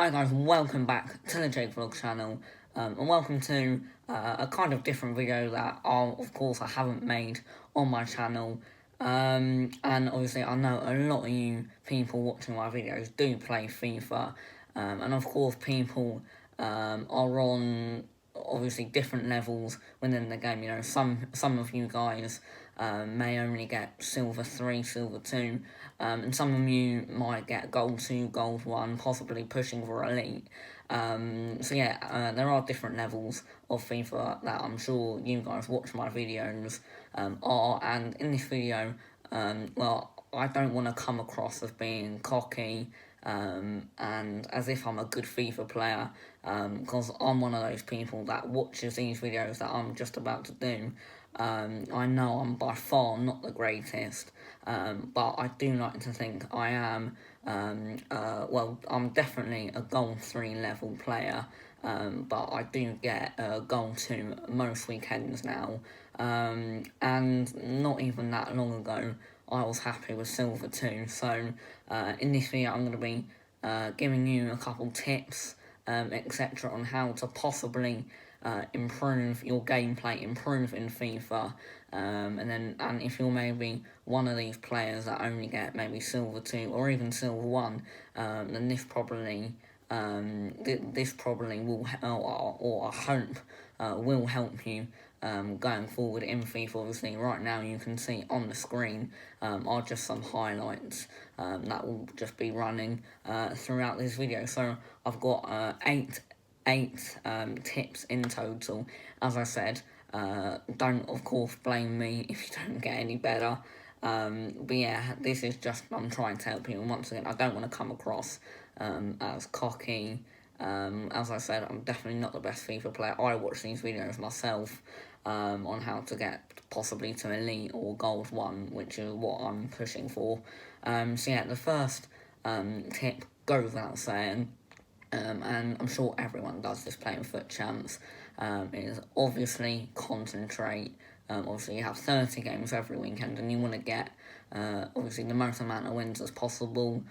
Hi guys, welcome back to the Jake Vlog channel, and welcome to a kind of different video that I haven't made on my channel, and obviously I know a lot of you people watching my videos do play FIFA, and of course people are on obviously different levels within the game. You know, some of you guys may only get Silver 3, Silver 2, and some of you might get Gold 2, Gold 1, possibly pushing for Elite. There are different levels of FIFA that I'm sure you guys watch my videos are, and in this video, I don't want to come across as being cocky and as if I'm a good FIFA player, because I'm one of those people that watches these videos that I'm just about to do. I know I'm by far not the greatest, but I do like to think I am. I'm definitely a Gold 3 level player, but I do get Gold 2 most weekends now, and not even that long ago I was happy with Silver 2, so in this video I'm going to be giving you a couple tips, etc. on how to possibly improve your gameplay, improve in FIFA, and if you're maybe one of these players that only get maybe Silver 2 or even Silver 1, then this probably will help, or I hope will help you going forward in FIFA. Obviously, right now you can see on the screen are just some highlights that will just be running throughout this video. So I've got eight tips in total. As I said, don't of course blame me if you don't get any better. But yeah, this is just, I'm trying to help you, and once again, I don't want to come across as cocky. As I said, I'm definitely not the best FIFA player. I watch these videos myself on how to get possibly to Elite or Gold 1, which is what I'm pushing for. The first tip goes without saying, and I'm sure everyone does this playing FUT Champs, is obviously concentrate. Obviously, you have 30 games every weekend, and you want to get obviously the most amount of wins as possible.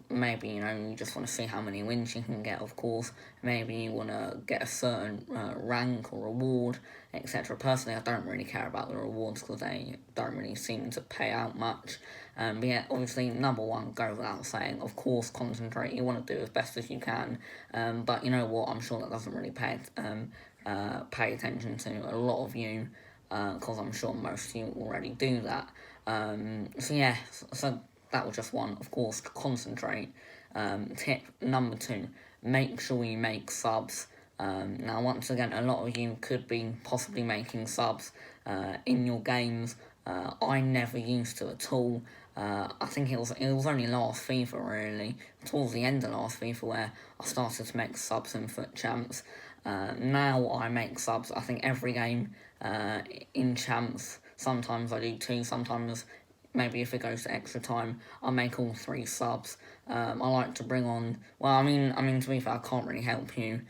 Maybe you just want to see how many wins you can get. Of course, maybe you want to get a certain rank or reward, etc. Personally, I don't really care about the rewards because they don't really seem to pay out much. But yeah, obviously, number one goes without saying. Of course, concentrate. You want to do as best as you can. But you know what? I'm sure that doesn't really pay attention to a lot of you, because I'm sure most of you already do that. So that was just one, of course, to concentrate. Tip number two, make sure you make subs. Now, once again, a lot of you could be possibly making subs in your games. I never used to at all. I think it was only last FIFA, really, towards the end of last FIFA, where I started to make subs in FUT Champs. Now I make subs, I think, every game in Champs. Sometimes I do two, sometimes maybe if it goes to extra time, I'll make all 3 subs. I like to bring on, to be fair, I can't really help you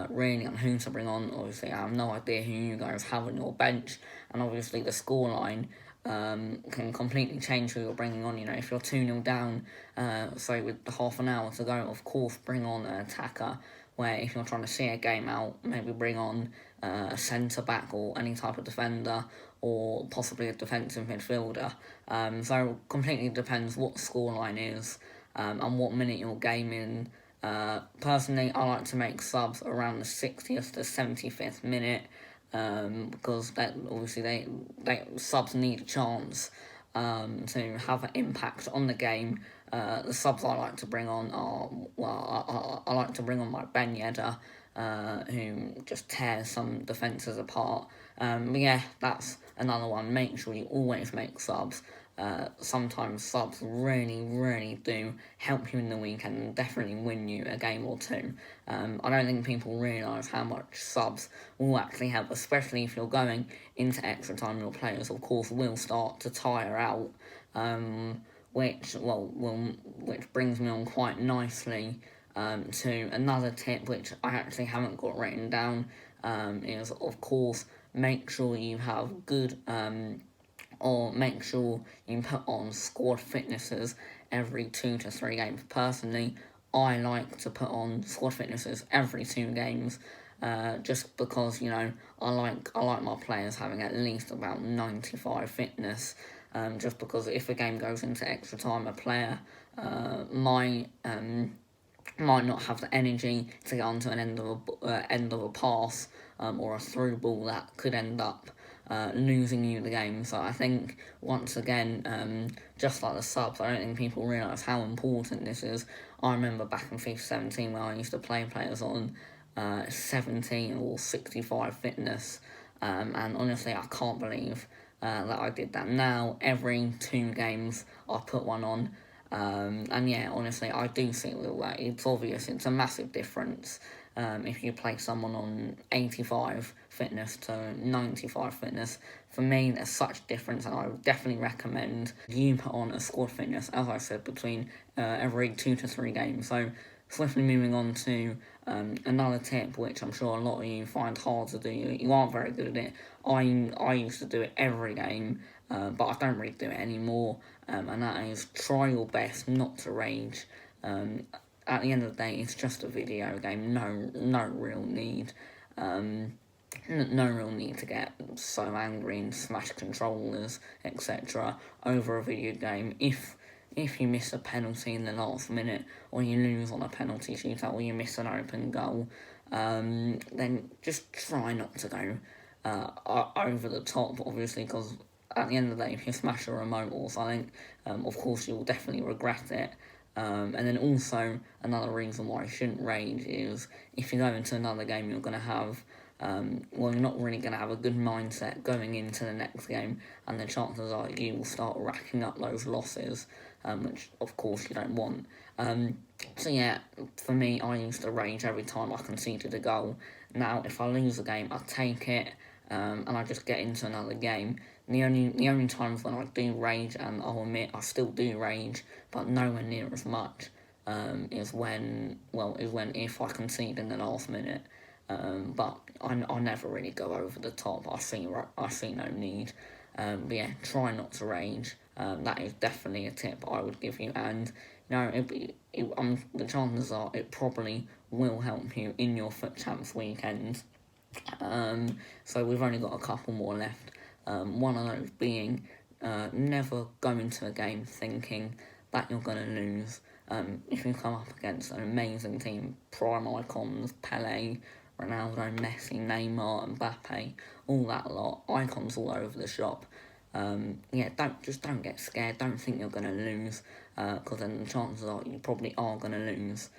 really on who to bring on. Obviously, I have no idea who you guys have on your bench, and obviously the scoreline can completely change who you're bringing on. If you're 2-0 down, say with half an hour to go, of course bring on an attacker, where if you're trying to see a game out, maybe bring on a centre-back or any type of defender, or possibly a defensive midfielder. So it completely depends what scoreline is and what minute you're gaming. Personally, I like to make subs around the 60th to 75th minute, because that obviously they subs need a chance to have an impact on the game. The subs I like to bring on are, I like to bring on my Ben Yedder, who just tears some defences apart. But yeah, that's another one. Make sure you always make subs. Sometimes subs really do help you in the weekend and definitely win you a game or two. I don't think people realise how much subs will actually help, especially if you're going into extra time. Your players, of course, will start to tire out, which brings me on quite nicely to another tip, which I actually haven't got written down, is, of course, make sure you have good or make sure you put on squad fitnesses every 2 to 3 games. Personally, I like to put on squad fitnesses every 2 games, just because, you know, I like my players having at least about 95 fitness. Just because if a game goes into extra time, a player might not have the energy to get onto an end of a pass, or a through ball that could end up losing you the game. So I think, once again, just like the subs, I don't think people realise how important this is. I remember back in FIFA 17 when I used to play players on 17 or 65 fitness, and honestly I can't believe that I did that. Now every 2 games I put one on, and yeah, honestly, I do see that it's obvious. It's a massive difference if you play someone on 85 fitness to 95 fitness. For me, there's such difference, and I would definitely recommend you put on a squad fitness, as I said, between every 2 to 3 games. So, swiftly moving on to another tip, which I'm sure a lot of you find hard to do. You aren't very good at it. I used to do it every game, but I don't really do it anymore, and that is try your best not to rage. At the end of the day, it's just a video game. No real need. No real need to get so angry and smash controllers, etc., over a video game. If you miss a penalty in the last minute, or you lose on a penalty shootout, or you miss an open goal, then just try not to go over the top, obviously, because at the end of the day, if you smash a remote or something, of course you'll definitely regret it. And then also, another reason why you shouldn't rage is, if you go into another game, you're going to have, you're not really going to have a good mindset going into the next game, and the chances are you will start racking up those losses, which of course you don't want. So yeah, for me, I used to rage every time I conceded a goal. Now, if I lose a game, I take it, and I just get into another game. The only times when I do rage, and I'll admit I still do rage, but nowhere near as much, is when if I concede in the last minute. But I never really go over the top. I see no need. But yeah, try not to rage. That is definitely a tip I would give you, and the chances are it probably will help you in your FUT Champs weekend. So we've only got a couple more left. One of those being, never go into a game thinking that you're going to lose. If you come up against an amazing team, prime icons, Pele, Ronaldo, Messi, Neymar, Mbappe, all that lot, icons all over the shop. Don't get scared. Don't think you're going to lose, because then the chances are you probably are going to lose.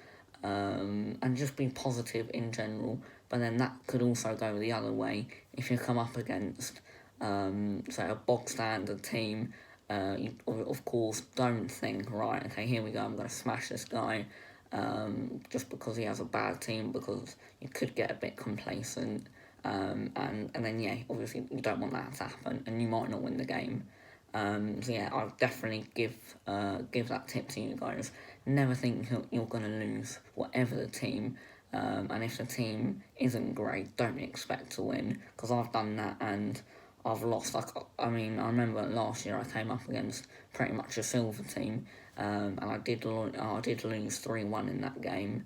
And just be positive in general. But then that could also go the other way. If you come up against, say, a bog standard team, you, of course, don't think, right, okay, here we go, I'm going to smash this guy, just because he has a bad team, because you could get a bit complacent, and then, yeah, obviously you don't want that to happen, and you might not win the game. So yeah, I'll definitely give that tip to you guys. Never think you're going to lose, whatever the team. And if the team isn't great, don't expect to win, because I've done that and I've lost. I remember last year I came up against pretty much a silver team, and I did lose 3-1 in that game.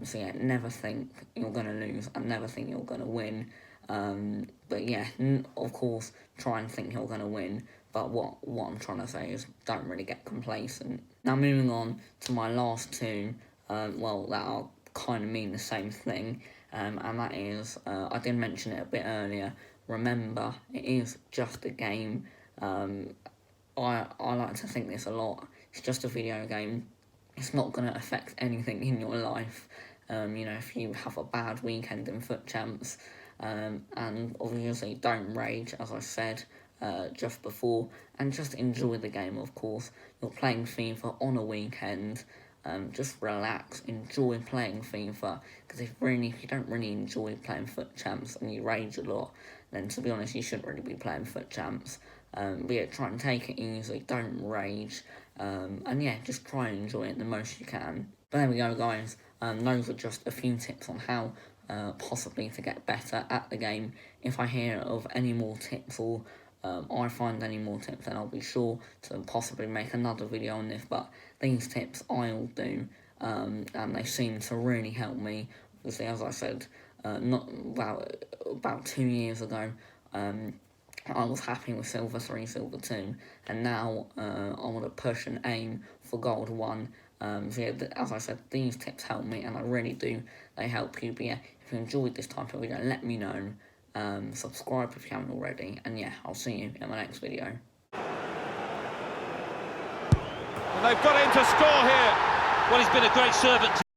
So yeah, never think you're going to lose, and never think you're going to win. But yeah, of course, try and think you're going to win. But what I'm trying to say is, don't really get complacent. Now, moving on to my last two, that are kind of mean the same thing, and that is, I did mention it a bit earlier, remember, it is just a game. I like to think this a lot. It's just a video game. It's not going to affect anything in your life. If you have a bad weekend in FUT Champs, and obviously don't rage, as I said just before, and just enjoy the game. Of course, you're playing FIFA on a weekend. Just relax, enjoy playing FIFA, because if you don't really enjoy playing FUT Champs and you rage a lot, then to be honest, you shouldn't really be playing FUT Champs. But yeah, try and take it easy, don't rage, and yeah, just try and enjoy it the most you can. But there we go, guys. Those are just a few tips on how possibly to get better at the game. If I hear of any more tips, or I find any more tips, then I'll be sure to possibly make another video on this. But these tips I'll do and they seem to really help me. Obviously, as I said, not about 2 years ago, I was happy with Silver 3, Silver 2, and now I want to push and aim for Gold 1. So yeah, as I said, these tips help me, and I really do. They help you. But yeah, if you enjoyed this type of video, let me know. Subscribe if you haven't already, and yeah, I'll see you in my next video. And they've got him to score here. Well, he's been a great servant to